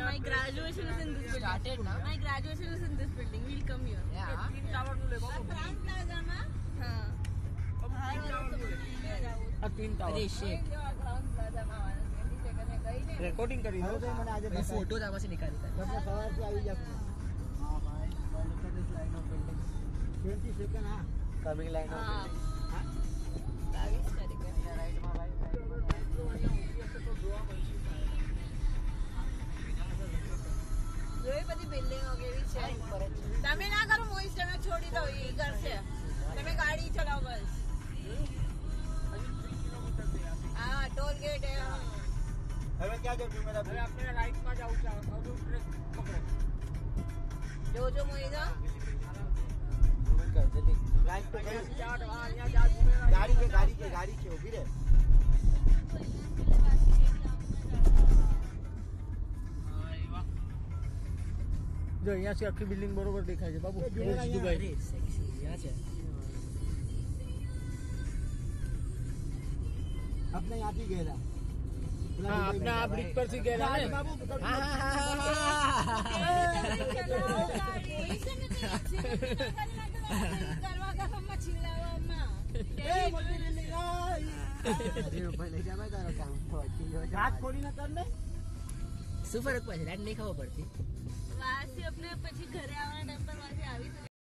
My graduation is in this building. Started now. My graduation is in this building. We'll come here. Yeah. तीन tower નું લેવા Crown Plaza માં. हाँ. આ तीन टावर અરે શેક Crown Plaza માં આવવાનું છે. એની જગ્યાએ ગઈ ને. રેકોર્ડિંગ કરી દો મને આજે ભાઈ ફોટો જ આમાંથી નીકાળી દે આપણે સવારથી આવી જશે હા ભાઈ look at this line of building 20 second હા કમિંગ લાઈન હા. હા 22 તારીખે. રાઈટમાં ભાઈ જોઈ બધી બિલ્ડિંગો કેવી છે. તમે ના કરો મોહિત, તમે છોડી દો, એ કરશે. તમે ગાડી ચલાવો બસ. હા ટોલ ગેટ હે. હવે ક્યાં જવું મેરા હવે આપણે રાઈટ માં જાવું છે અરુણ ટ્રેક પકડો જોજો મોહિત. રાઈટ તો ગઈ ચાર અહીંયા જા ગાડી છે ઊભી રહે જો અહીંયાથી આખી બિલ્ડિંગ બરોબર દેખાય છે બાબુ અરે સેક્સી યા છે આપણે ત્યાંથી ગયેલા હા આપણે આ બ્રિજ પરથી ગયેલા ને બાબુ હા લઈ જા ભાઈ તારો કામ હાથ ખોલીને કર ને શું ફરક પડશે રાત નહીં ખબર પડતી વાસી આપણે પછી ઘરે આવવાના ટાઈમ પર વાસી આવી